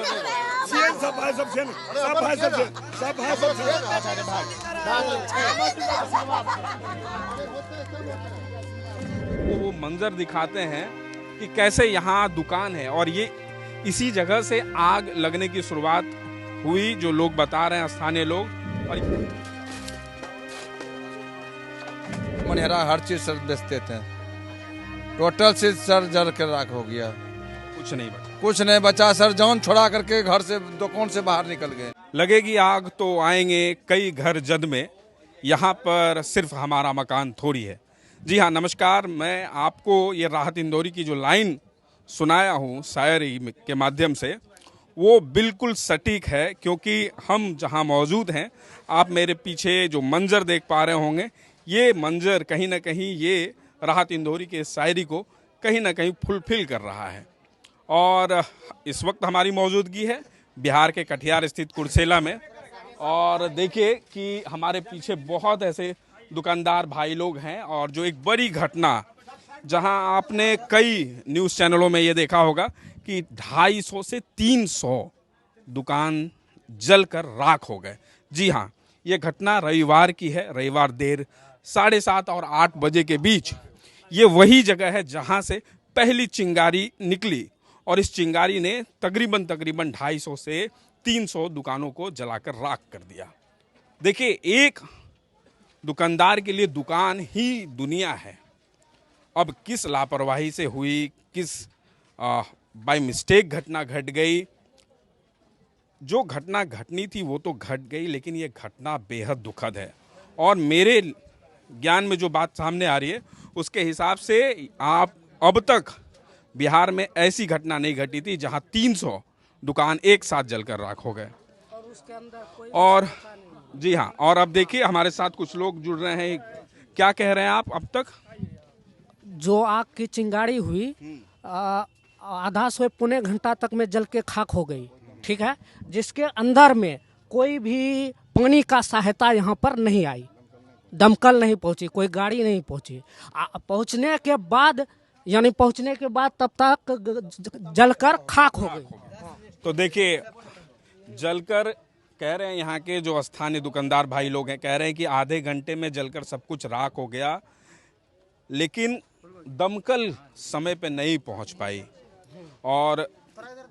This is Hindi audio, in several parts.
सब भाई सब सेन सब भाई सब सेन सब भाई सब वो मंजर दिखाते हैं कि कैसे यहाँ दुकान है और ये इसी जगह से आग लगने की शुरुआत हुई, जो लोग बता रहे हैं स्थानीय लोग। और मनिहरा हर चीज सर बेचते थे, टोटल से सर जल के राख हो गया, कुछ नहीं बचा सर, जान छोड़ा करके घर से दुकान से बाहर निकल गए। लगेगी आग तो आएंगे कई घर जद में, यहाँ पर सिर्फ हमारा मकान थोड़ी है। जी हाँ, नमस्कार। मैं आपको ये राहत इंदौरी की जो लाइन सुनाया हूँ शायरी के माध्यम से, वो बिल्कुल सटीक है, क्योंकि हम जहाँ मौजूद हैं, आप मेरे पीछे जो मंजर देख पा रहे होंगे, ये मंजर कहीं ना कहीं ये राहत इंदौरी के शायरी को कहीं ना कहीं फुलफिल कर रहा है। और इस वक्त हमारी मौजूदगी है बिहार के कटिहार स्थित कुर्सेला में, और देखिए कि हमारे पीछे बहुत ऐसे दुकानदार भाई लोग हैं, और जो एक बड़ी घटना, जहां आपने कई न्यूज़ चैनलों में ये देखा होगा कि 250 से 300 दुकान जलकर राख हो गए। जी हाँ, ये घटना रविवार की है। रविवार देर 7:30 और 8 बजे के बीच ये वही जगह है जहां से पहली चिंगारी निकली, और इस चिंगारी ने तकरीबन 250 से 300 दुकानों को जलाकर राख कर दिया। देखिए, एक दुकानदार के लिए दुकान ही दुनिया है। अब किस लापरवाही से हुई, किस बाय मिस्टेक घटना घट गई, जो घटना घटनी थी वो तो घट गई, लेकिन ये घटना बेहद दुखद है। और मेरे ज्ञान में जो बात सामने आ रही है, उसके हिसाब से आप अब तक बिहार में ऐसी घटना नहीं घटी थी जहां 300 दुकान एक साथ जलकर राख हो गए। और जी हाँ, और अब देखिए हमारे साथ कुछ लोग जुड़ रहे हैं। क्या कह रहे हैं आप? अब तक जो आग की चिंगारी हुई आधा से पौने घंटा तक में जल के खाक हो गई, ठीक है, जिसके अंदर में कोई भी पानी का सहायता यहाँ पर नहीं आई, दमकल नहीं पहुँची, कोई गाड़ी नहीं पहुँची। पहुँचने के बाद तब तक जलकर खाक हो गई। तो देखिए, जलकर, कह रहे हैं यहाँ के जो स्थानीय दुकानदार भाई लोग हैं, कह रहे हैं कि आधे घंटे में जलकर सब कुछ राख हो गया, लेकिन दमकल समय पे नहीं पहुँच पाई, और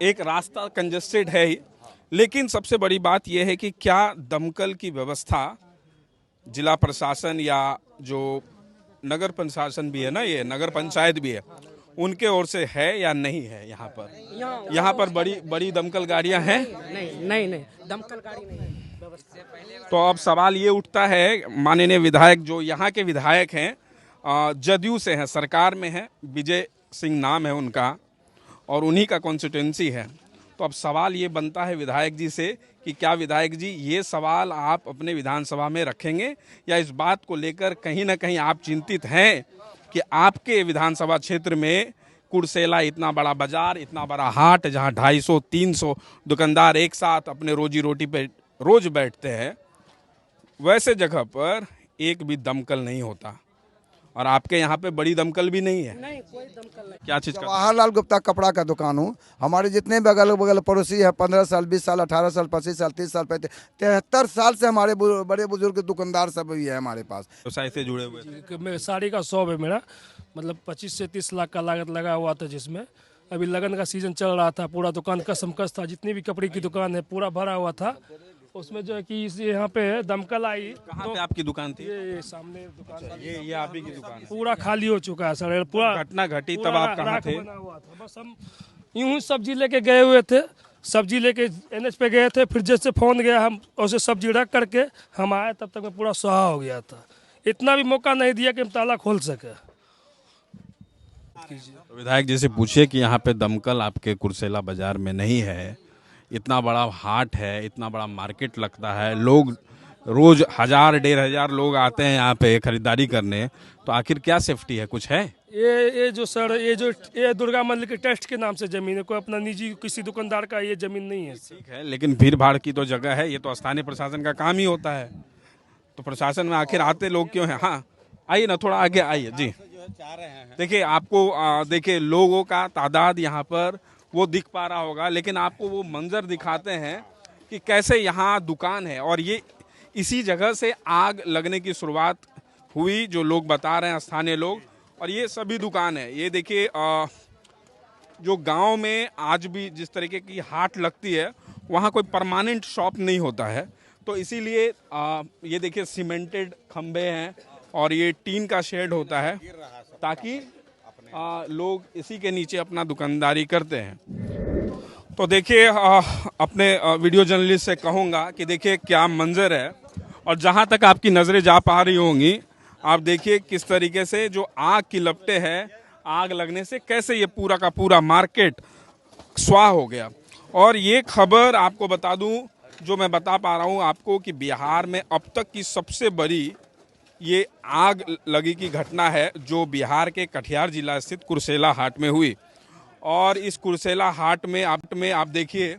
एक रास्ता कंजेस्टेड है ही। लेकिन सबसे बड़ी बात यह है कि क्या दमकल की व्यवस्था जिला प्रशासन या जो नगर प्रशासन भी है ना, ये नगर पंचायत भी है, उनके ओर से है या नहीं है? यहाँ पर बड़ी दमकल गाड़ियां हैं? नहीं, दमकल गाड़ी नहीं। तो अब सवाल ये उठता है, माननीय विधायक जो यहाँ के विधायक हैं, जदयू से हैं, सरकार में है, विजय सिंह नाम है उनका, और उन्हीं का कॉन्स्टिट्यूएंसी है। तो अब सवाल ये बनता है विधायक जी से कि क्या विधायक जी ये सवाल आप अपने विधानसभा में रखेंगे, या इस बात को लेकर कहीं ना कहीं आप चिंतित हैं कि आपके विधानसभा क्षेत्र में कुर्सेला, इतना बड़ा बाजार, इतना बड़ा हाट, जहां 250-300 दुकानदार एक साथ अपने रोजी रोटी पे रोज बैठते हैं, वैसे जगह पर एक भी दमकल नहीं होता, और आपके यहाँ पे बड़ी दमकल भी नहीं है? नहीं, कोई दमकल नहीं। क्या चीज का? जवाहरलाल गुप्ता कपड़ा का दुकान हूँ। हमारे जितने भी अगल बगल पड़ोसी है, 15 साल, 20 साल, 18 साल, 25 साल, 30 साल, 73 साल से हमारे बड़े बुजुर्ग दुकानदार सब भी है हमारे पास। व्यवसाय से जुड़े हुए थे? मेरे साड़ी का शॉप है मेरा, मतलब 25 से 30 लाख का लागत लगा हुआ था, जिसमें अभी लगन का सीजन चल रहा था, पूरा दुकान कसमकस था, जितनी भी कपड़े की दुकान है पूरा भरा हुआ था। उसमें जो है कि यहाँ पे दमकल आई। कहाँ पे आपकी दुकान थी? ये सामने दुकान, ये आप ही की दुकान है? पूरा खाली हो चुका है सर, पूरा घटना घटी तब आप कहाँ थे? बना हुआ था। बस हम यूं सब्जी लेके गए हुए थे, सब्जी लेके एनएच पे गए थे, फिर जैसे फोन गया हम उसे सब्जी रख करके हम आए, तब तक में पूरा सुहा हो गया था। इतना भी मौका नहीं दिया कि हम ताला खोल सके। विधायक जी से पूछिए कि यहाँ पे दमकल आपके कुर्सेला बाजार में नहीं है, इतना बड़ा हाट है, इतना बड़ा मार्केट लगता है, लोग रोज 1000-1500 लोग आते हैं यहाँ पे खरीदारी करने, तो आखिर क्या सेफ्टी है? कुछ है? ये जो सर, ये दुर्गा मंदिर के टेस्ट के नाम से जमीन है, कोई अपना निजी किसी दुकानदार का ये जमीन नहीं है। ठीक है, लेकिन भीड़ भाड़ की तो जगह है, ये तो स्थानीय प्रशासन का काम ही होता है, तो प्रशासन में आखिर आते लोग क्यों हैं? हाँ, आइए ना, थोड़ा आगे आइए जी। देखिए, आपको देखिए लोगों का तादाद यहाँ पर वो दिख पा रहा होगा, लेकिन आपको वो मंजर दिखाते हैं कि कैसे यहाँ दुकान है और ये इसी जगह से आग लगने की शुरुआत हुई, जो लोग बता रहे हैं स्थानीय लोग। और ये सभी दुकान है। ये देखिए जो गांव में आज भी जिस तरीके की हाट लगती है वहाँ कोई परमानेंट शॉप नहीं होता है, तो इसीलिए ये देखिए सीमेंटेड खंबे हैं और ये टीन का शेड होता है ताकि लोग इसी के नीचे अपना दुकानदारी करते हैं। तो देखिए अपने वीडियो जर्नलिस्ट से कहूँगा कि देखिए क्या मंजर है और जहाँ तक आपकी नज़रें जा पा रही होंगी आप देखिए किस तरीके से जो आग की लपटें हैं, आग लगने से कैसे ये पूरा का पूरा मार्केट स्वाह हो गया। और ये खबर आपको बता दूं, जो मैं बता पा रहा हूं आपको, कि बिहार में अब तक की सबसे बड़ी ये आग लगी की घटना है जो बिहार के कटिहार जिला स्थित कुर्सेला हाट में हुई। और इस कुर्सेला हाट में आप देखिए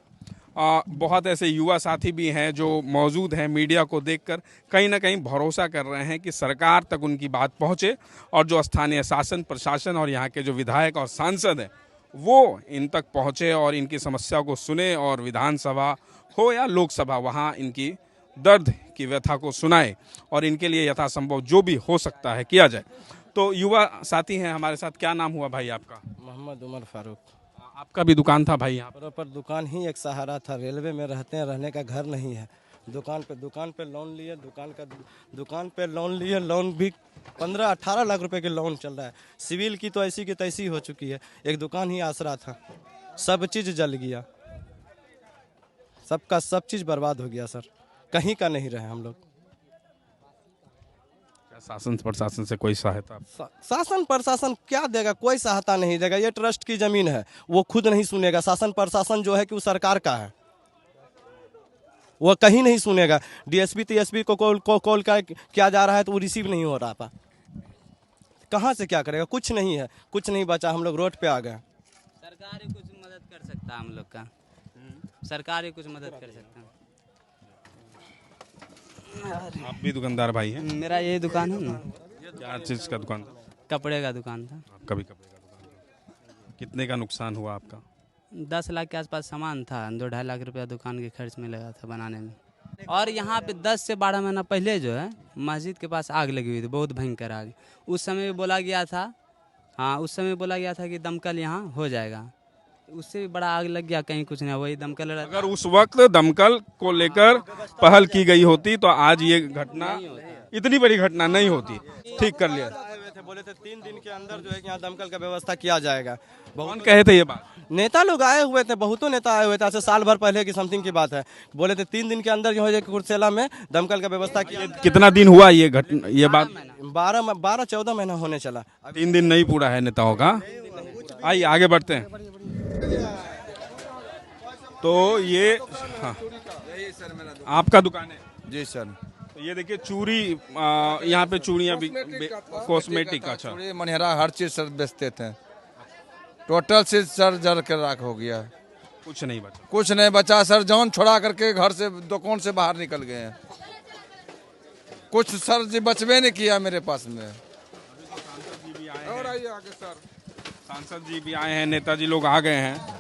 बहुत ऐसे युवा साथी भी हैं जो मौजूद हैं, मीडिया को देखकर कहीं ना कहीं भरोसा कर रहे हैं कि सरकार तक उनकी बात पहुंचे और जो स्थानीय शासन प्रशासन और यहाँ के जो विधायक और सांसद हैं वो इन तक पहुंचे और इनकी समस्या को सुने और विधानसभा हो या लोकसभा वहाँ इनकी दर्द की व्यथा को सुनाए और इनके लिए यथासंभव जो भी हो सकता है किया जाए। तो युवा साथी हैं हमारे साथ। क्या नाम हुआ भाई आपका? मोहम्मद उमर फारूक। आपका भी दुकान था भाई यहाँ पर दुकान ही एक सहारा था। रेलवे में रहते हैं, रहने का घर नहीं है। दुकान पे लोन लिए, दुकान पे लोन लिए। लोन भी 15-18 लाख रुपए के लोन चल रहा है। सिविल की तो ऐसी की तैसी हो चुकी है। एक दुकान ही आसरा था, सब चीज़ जल गया, सबका सब चीज़ बर्बाद हो गया सर। कहीं का नहीं रहे हम लोग। शासन प्रशासन से कोई सहायता? शासन प्रशासन क्या देगा? कोई सहायता नहीं देगा। ये ट्रस्ट की जमीन है, वो खुद नहीं सुनेगा। शासन प्रशासन जो है कि वो सरकार का है, वो कहीं नहीं सुनेगा। डीएसपी टीएसपी को कॉल किया जा रहा है तो वो रिसीव नहीं हो रहा था। कहाँ से क्या करेगा? कुछ नहीं है, कुछ नहीं बचा। हम लोग रोड पे आ गए। सरकार ही कुछ मदद कर सकता है हम लोग का। सरकार ही कुछ मदद कर सकता है। आप भी दुकानदार भाई हैं? मेरा यही दुकान है ना। क्या चीज़ का दुकान था? कपड़े का दुकान था। आपका भी कपड़े का दुकान था। कितने का नुकसान हुआ आपका? 10 लाख के आसपास सामान था। 2-2.5 लाख रुपया दुकान के खर्च में लगा था बनाने में। और यहाँ पे 10 से 12 महीना पहले जो है मस्जिद के पास आग लगी हुई थी, बहुत भयंकर आग। उस समय बोला गया था, हाँ उस समय बोला गया था कि दमकल यहाँ हो जाएगा। उससे भी बड़ा आग लग गया, कहीं कुछ नहीं। वही दमकल, अगर उस वक्त दमकल को लेकर पहल की गई होती तो आज ये घटना, इतनी बड़ी घटना नहीं होती। ठीक कर लिया। बोले थे 3 दिन के अंदर जो है यहाँ दमकल का व्यवस्था किया जाएगा। कौन कहे थे ये बात? नेता लोग आए हुए थे, बहुतों नेता आए हुए थे। ऐसे साल भर पहले की समथिंग की बात है। बोले थे 3 दिन के अंदर जो है कुर्सेला में दमकल का व्यवस्था किया। कितना दिन हुआ ये घटना, ये बात? 12-14 महीना होने चला। 3 दिन नहीं पूरा है नेताओं का। आइए आगे बढ़ते हैं। तो ये हाँ, आपका दुकान है? जी सर। तो ये देखिए चूड़ी, यहाँ पे चूड़ियाँ भी कॉस्मेटिक का, अच्छा चूड़ी मनिहारा हर चीज सर बेचते थे। टोटल से सर जल के राख हो गया। कुछ नहीं बचा। कुछ नहीं बचा सर। जान छोड़ा करके घर से दुकान से बाहर निकल गए हैं। कुछ सर जी बचवे नहीं किया मेरे पास में। सांसद जी भी आए हैं, नेताजी लोग आ गए हैं।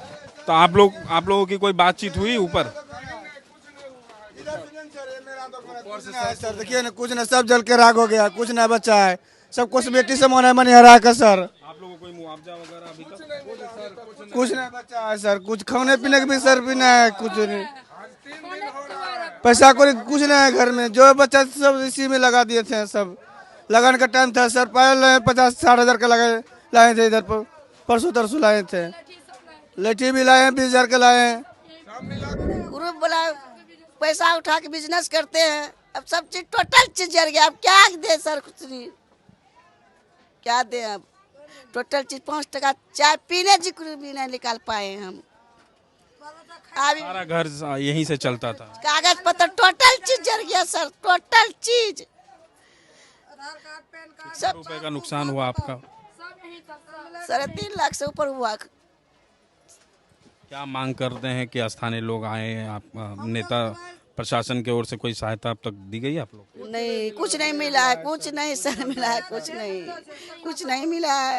तो आप लोगों की कोई बातचीत हुई ऊपर? सर देखिए ना, कुछ ना, सब जल के राख हो गया, कुछ ना बचा है। सब कुछ बेटी से मनिहारा का सर। आप लोगों को कोई मुआवजा वगैरह अभी तक? कुछ नहीं बचा है सर। कुछ खाने पीने के भी सर भी नहीं है, कुछ नहीं। पैसा कोई कुछ नहीं है घर में। जो बच्चा सब इसी में लगा दिए थे। सब लगाने का टाइम था सर। पायल 50-60 हज़ार का लाए थे। इधर पर परसों तरसों लाए थे। लठी भी लाए हैं, 20 हज़ार के लाए हैं। ग्रुप बोला पैसा उठा के बिजनेस करते हैं। अब सब चीज टोटल चीज जल गया। अब क्या दे सर? कुछ नहीं, क्या दे? अब टोटल चीज 5 टका चाय पीने जी भी नहीं निकाल पाए हम। सारा घर यहीं से चलता था। कागज पत्र टोटल चीज जल गया सर, टोटल चीज। सब रुपए का नुकसान हुआ आपका? 3.5 लाख से ऊपर हुआ। क्या मांग करते हैं कि स्थानीय लोग आए? आप नेता प्रशासन की ओर से कोई सहायता अब तक दी गई आप लोग? नहीं, कुछ नहीं मिला है। कुछ नहीं सर मिला है। कुछ नहीं मिला है।